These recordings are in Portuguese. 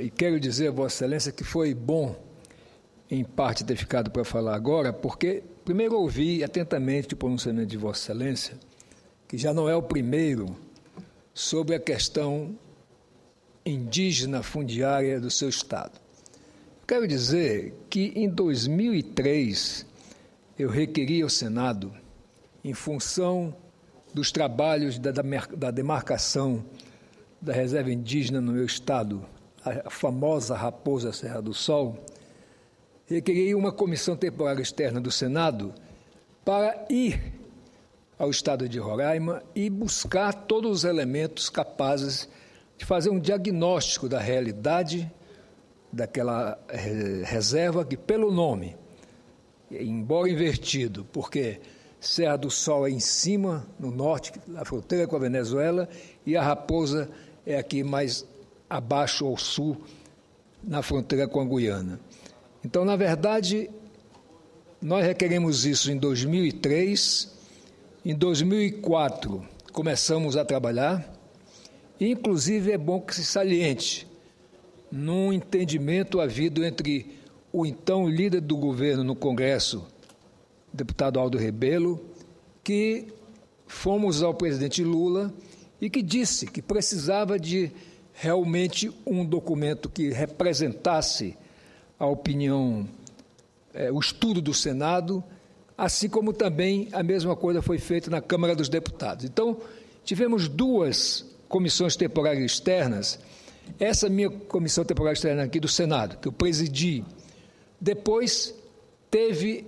E quero dizer a Vossa Excelência que foi bom, em parte, ter ficado para falar agora, porque primeiro ouvi atentamente o pronunciamento de Vossa Excelência, que já não é o primeiro, sobre a questão indígena fundiária do seu Estado. Quero dizer que, em 2003, eu requeri ao Senado, em função dos trabalhos da demarcação da reserva indígena no meu Estado, a famosa Raposa Serra do Sol, requeri uma comissão temporária externa do Senado para ir ao Estado de Roraima e buscar todos os elementos capazes de fazer um diagnóstico da realidade daquela reserva que, pelo nome, embora invertido, porque Serra do Sol é em cima, no norte, na fronteira com a Venezuela, e a Raposa é aqui mais abaixo ao sul, na fronteira com a Guiana. Então, na verdade, nós requeremos isso em 2003, em 2004 começamos a trabalhar, e inclusive é bom que se saliente, num entendimento havido entre o então líder do governo no Congresso, deputado Aldo Rebelo, que fomos ao presidente Lula e que disse que precisava de realmente um documento que representasse a opinião, o estudo do Senado, assim como também a mesma coisa foi feita na Câmara dos Deputados. Então, tivemos duas comissões temporárias externas. Essa minha comissão temporária externa aqui do Senado, que eu presidi, depois teve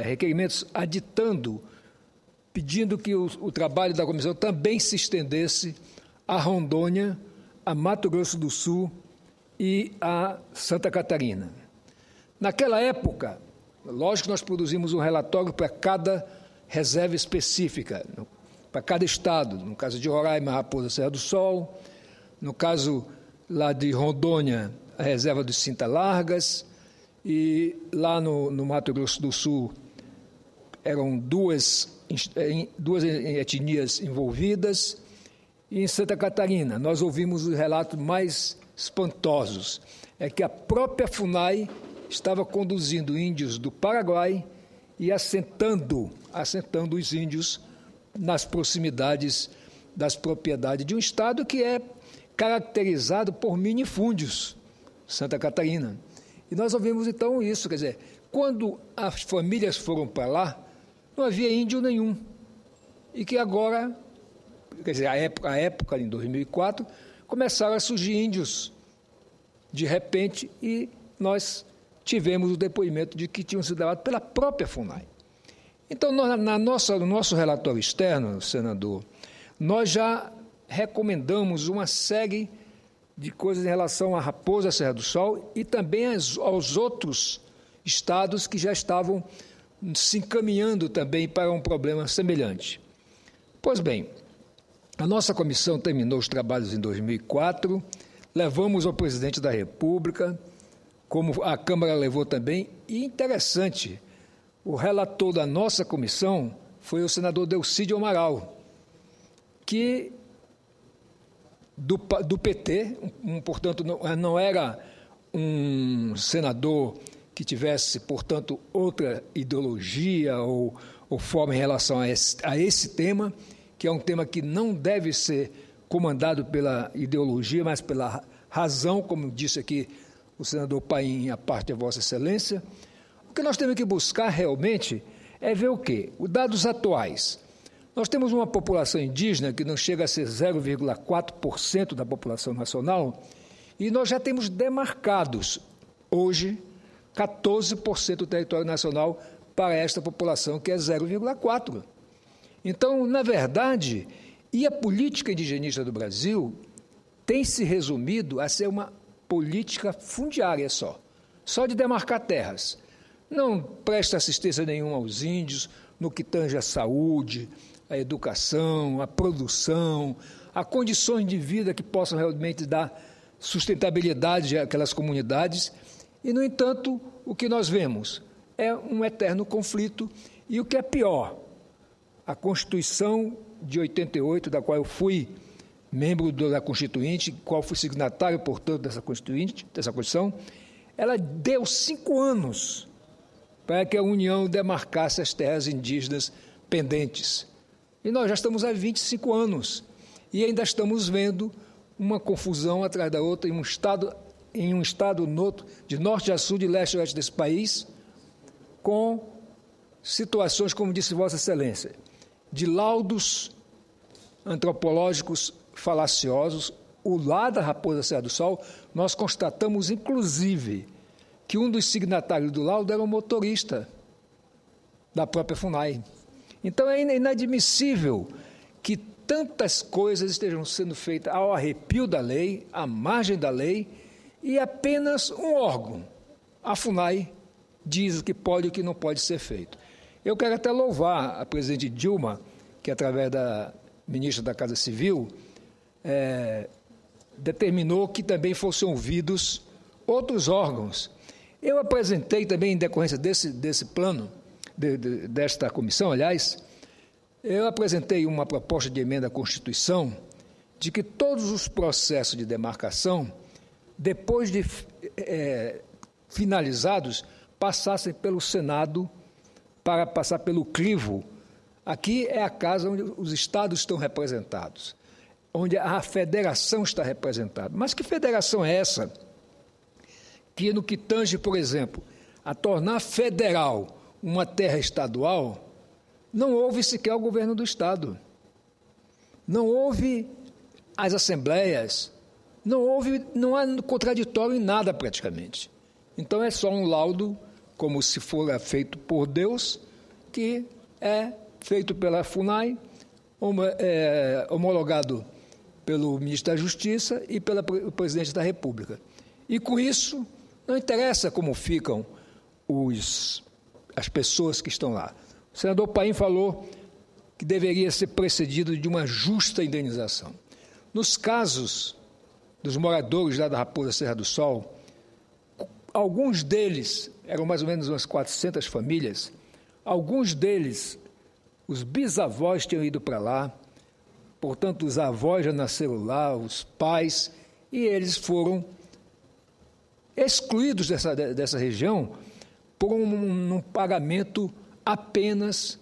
requerimentos aditando, pedindo que o trabalho da comissão também se estendesse a Rondônia, a Mato Grosso do Sul e a Santa Catarina. Naquela época, lógico que nós produzimos um relatório para cada reserva específica, para cada estado, no caso de Roraima, Raposa Serra do Sol, no caso lá de Rondônia, a reserva dos Cinta Largas, e lá no Mato Grosso do Sul eram duas etnias envolvidas, e em Santa Catarina nós ouvimos os relatos mais espantosos, é que a própria FUNAI estava conduzindo índios do Paraguai e assentando os índios nas proximidades das propriedades de um estado que é caracterizado por minifúndios, Santa Catarina. E nós ouvimos então isso, quer dizer, quando as famílias foram para lá, não havia índio nenhum. E que agora, quer dizer, a época em 2004, começaram a surgir índios de repente, e nós tivemos o depoimento de que tinham sido levados pela própria FUNAI. Então, no nosso relatório externo, senador, nós já recomendamos uma série de coisas em relação à Raposa Serra do Sol e também aos outros estados que já estavam se encaminhando também para um problema semelhante. Pois bem, a nossa comissão terminou os trabalhos em 2004, levamos ao presidente da República, como a Câmara levou também, e interessante, o relator da nossa comissão foi o senador Delcídio Amaral, que do PT, portanto, não era um senador que tivesse, portanto, outra ideologia ou forma em relação a esse tema, que é um tema que não deve ser comandado pela ideologia, mas pela razão, como disse aqui o senador Paim, a parte de Vossa Excelência. O que nós temos que buscar realmente é ver o quê? Os dados atuais. Nós temos uma população indígena que não chega a ser 0,4% da população nacional, e nós já temos demarcados, hoje, 14% do território nacional para esta população, que é 0,4%. Então, na verdade, e a política indigenista do Brasil tem se resumido a ser uma política fundiária só de demarcar terras. Não presta assistência nenhuma aos índios no que tange a saúde, a educação, a produção, a condições de vida que possam realmente dar sustentabilidade àquelas comunidades. E, no entanto, o que nós vemos é um eterno conflito e, o que é pior, a Constituição de 88, da qual eu fui membro da Constituinte, qual foi signatário, portanto, dessa Constituição, ela deu 5 anos para que a União demarcasse as terras indígenas pendentes. E nós já estamos há 25 anos e ainda estamos vendo uma confusão atrás da outra em um estado no outro, de norte a sul, de leste a oeste desse país, com situações, como disse Vossa Excelência, de laudos antropológicos falaciosos. O lá da Raposa Serra do Sol, nós constatamos, inclusive, que um dos signatários do laudo era um motorista da própria FUNAI. Então, é inadmissível que tantas coisas estejam sendo feitas ao arrepio da lei, à margem da lei, e apenas um órgão, a FUNAI, diz o que pode e o que não pode ser feito. Eu quero até louvar a presidente Dilma, que através da ministra da Casa Civil, determinou que também fossem ouvidos outros órgãos. Eu apresentei também, em decorrência desse plano, desta comissão, aliás, eu apresentei uma proposta de emenda à Constituição de que todos os processos de demarcação, depois de finalizados, passassem pelo Senado para passar pelo crivo. Aqui é a casa onde os estados estão representados, onde a federação está representada. Mas que federação é essa? Que no que tange, por exemplo, a tornar federal uma terra estadual, não houve sequer o governo do estado, não houve as assembleias, não há contraditório em nada praticamente. Então é só um laudo, como se for feito por Deus, que é feito pela FUNAI, homologado pelo ministro da Justiça e pelo presidente da República. E com isso, não interessa como ficam as pessoas que estão lá. O senador Paim falou que deveria ser precedido de uma justa indenização. Nos casos dos moradores lá da Raposa Serra do Sol, alguns deles, eram mais ou menos umas 400 famílias, alguns deles, os bisavós tinham ido para lá, portanto, os avós já nasceram lá, os pais, e eles foram excluídos dessa região por um pagamento apenas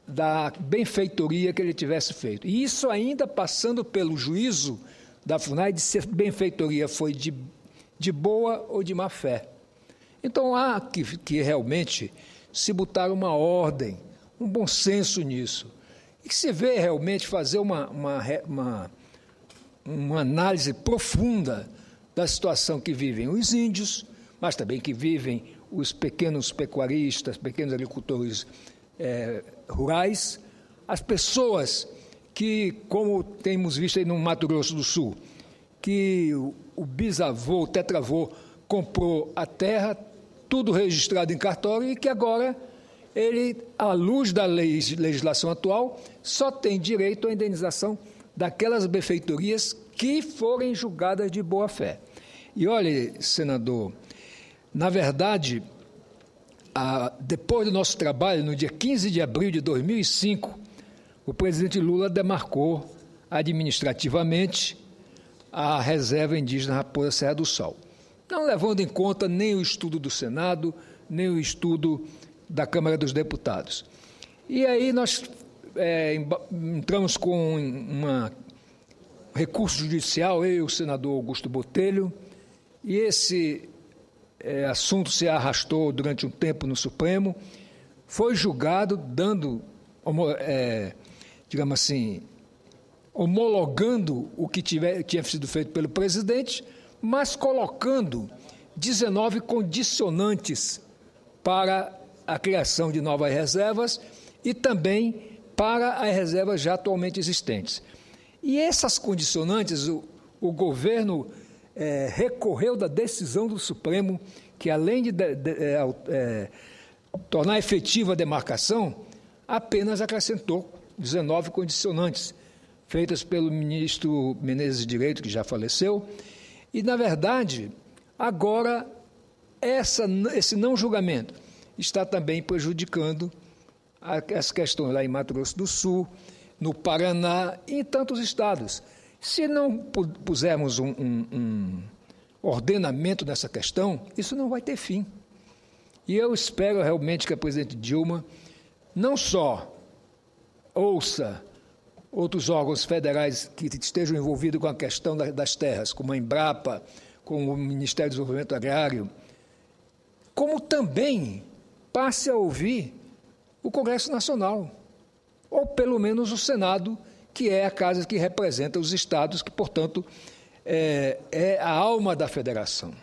da benfeitoria que ele tivesse feito. E isso ainda passando pelo juízo da FUNAI de se a benfeitoria foi de boa ou de má fé. Então, há que realmente se botar uma ordem, um bom senso nisso, e que se vê realmente fazer uma análise profunda da situação que vivem os índios, mas também que vivem os pequenos pecuaristas, pequenos agricultores rurais, as pessoas que, como temos visto aí no Mato Grosso do Sul, que o bisavô, o tetravô, comprou a terra, tudo registrado em cartório, e que agora ele, à luz da legislação atual, só tem direito à indenização daquelas benfeitorias que forem julgadas de boa-fé. E olhe, senador, na verdade, depois do nosso trabalho, no dia 15 de abril de 2005, o presidente Lula demarcou administrativamente a reserva indígena Raposa Serra do Sol, não levando em conta nem o estudo do Senado, nem o estudo da Câmara dos Deputados. E aí nós entramos com um recurso judicial, eu e o senador Augusto Botelho, e esse assunto se arrastou durante um tempo no Supremo, foi julgado, dando, digamos assim, homologando o que tinha sido feito pelo presidente, mas colocando 19 condicionantes para a criação de novas reservas e também para as reservas já atualmente existentes. E essas condicionantes, o governo recorreu da decisão do Supremo, que além de tornar efetiva a demarcação, apenas acrescentou 19 condicionantes, feitas pelo ministro Menezes de Direito, que já faleceu, e, na verdade, agora esse não julgamento está também prejudicando as questões lá em Mato Grosso do Sul, no Paraná e em tantos estados. Se não pusermos um ordenamento nessa questão, isso não vai ter fim. E eu espero realmente que a presidente Dilma não só ouça outros órgãos federais que estejam envolvidos com a questão das terras, como a Embrapa, como o Ministério do Desenvolvimento Agrário, como também passe a ouvir o Congresso Nacional, ou pelo menos o Senado, que é a casa que representa os estados, que, portanto, é a alma da federação.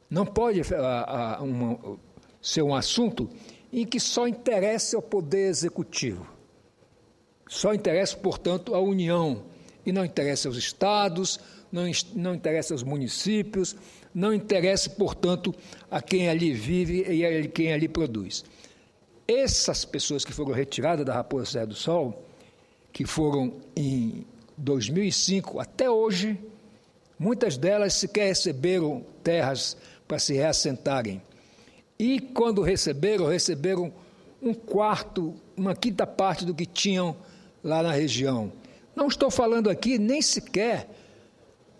Não pode ser um assunto em que só interessa ao Poder Executivo. Só interessa, portanto, à União, e não interessa aos estados, não interessa aos municípios, não interessa, portanto, a quem ali vive e a quem ali produz. Essas pessoas que foram retiradas da Raposa Serra do Sol, que foram em 2005 até hoje, muitas delas sequer receberam terras para se reassentarem. E quando receberam um quarto, uma quinta parte do que tinham lá na região. Não estou falando aqui nem sequer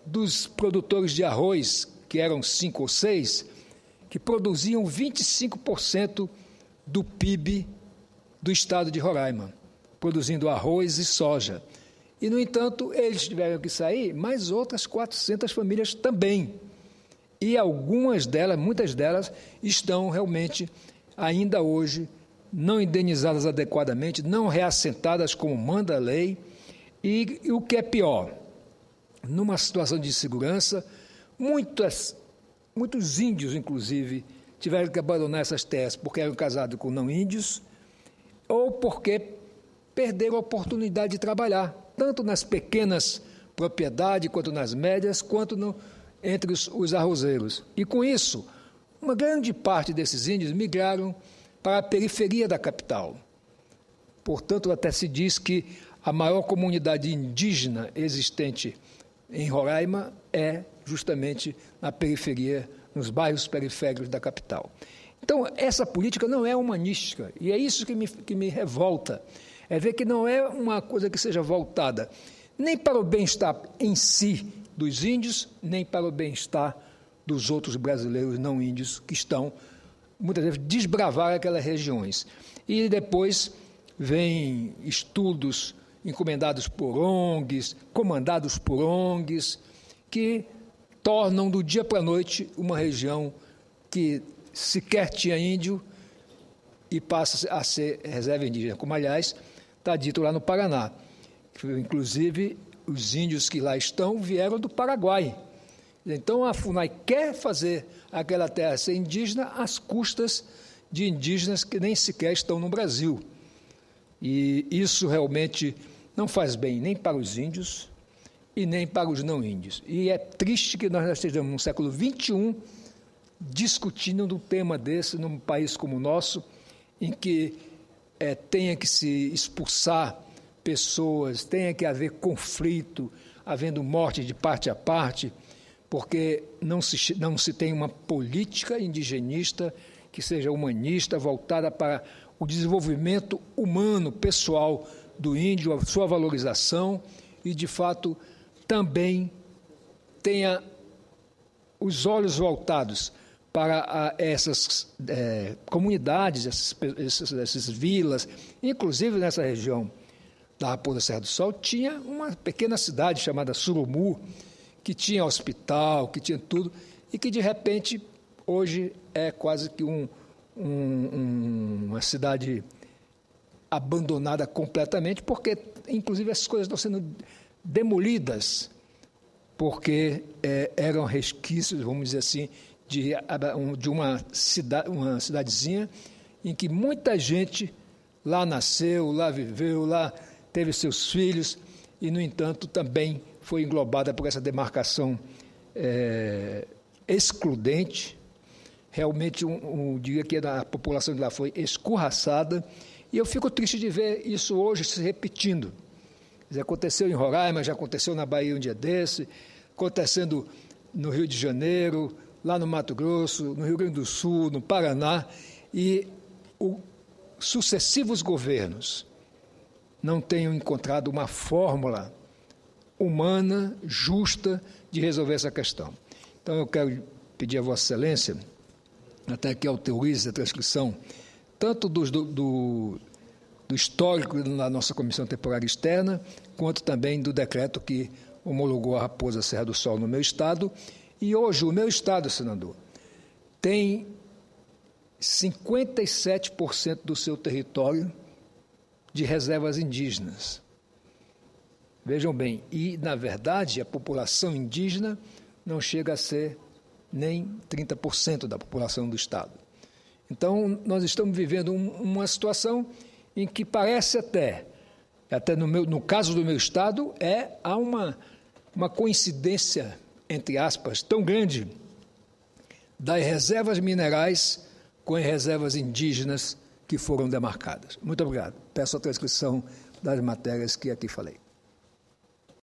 dos produtores de arroz, que eram 5 ou 6, que produziam 25% do PIB do estado de Roraima, produzindo arroz e soja. E, no entanto, eles tiveram que sair, mas outras 400 famílias também. E algumas delas, muitas delas, estão realmente, ainda hoje, não indenizadas adequadamente, não reassentadas como manda a lei, e o que é pior, numa situação de insegurança, muitos índios, inclusive, tiveram que abandonar essas terras porque eram casados com não índios, ou porque perderam a oportunidade de trabalhar, tanto nas pequenas propriedades, quanto nas médias, quanto entre os arrozeiros. E, com isso, uma grande parte desses índios migraram para a periferia da capital. Portanto, até se diz que a maior comunidade indígena existente em Roraima é justamente na periferia, nos bairros periféricos da capital. Então, essa política não é humanística, e é isso que me revolta, é ver que não é uma coisa que seja voltada nem para o bem-estar em si dos índios, nem para o bem-estar dos outros brasileiros não índios que estão, muitas vezes, desbravar aquelas regiões. E depois vêm estudos encomendados por ONGs, comandados por ONGs, que tornam do dia para a noite uma região que sequer tinha índio e passa a ser reserva indígena, como, aliás, está dito lá no Paraná. Inclusive, os índios que lá estão vieram do Paraguai. Então, a FUNAI quer fazer aquela terra ser indígena às custas de indígenas que nem sequer estão no Brasil. E isso realmente não faz bem nem para os índios e nem para os não índios. E é triste que nós estejamos no século XXI discutindo um tema desse num país como o nosso, em que tenha que se expulsar pessoas, tenha que haver conflito, havendo morte de parte a parte, porque não se tem uma política indigenista que seja humanista, voltada para o desenvolvimento humano, pessoal do índio, a sua valorização e, de fato, também tenha os olhos voltados para essas comunidades, essas vilas, inclusive nessa região da Raposa Serra do Sol, tinha uma pequena cidade chamada Surumu, que tinha hospital, que tinha tudo, e que, de repente, hoje é quase que uma cidade abandonada completamente, porque, inclusive, as coisas estão sendo demolidas, porque eram resquícios, vamos dizer assim, de uma cidadezinha em que muita gente lá nasceu, lá viveu, lá teve seus filhos e, no entanto, também foi englobada por essa demarcação excludente. Realmente, diria que a população de lá foi escorraçada, e eu fico triste de ver isso hoje se repetindo. Já aconteceu em Roraima, já aconteceu na Bahia um dia desse, acontecendo no Rio de Janeiro, lá no Mato Grosso, no Rio Grande do Sul, no Paraná, e sucessivos governos não tenho encontrado uma fórmula humana, justa, de resolver essa questão. Então, eu quero pedir a Vossa Excelência, até que autorize a transcrição, tanto do histórico da nossa Comissão Temporária Externa, quanto também do decreto que homologou a Raposa Serra do Sol no meu estado. E hoje, o meu estado, senador, tem 57% do seu território de reservas indígenas. Vejam bem, e, na verdade, a população indígena não chega a ser nem 30% da população do estado. Então, nós estamos vivendo uma situação em que parece até no caso do meu estado, há uma coincidência, entre aspas, tão grande das reservas minerais com as reservas indígenas que foram demarcadas. Muito obrigado. Peço a transcrição das matérias que aqui falei.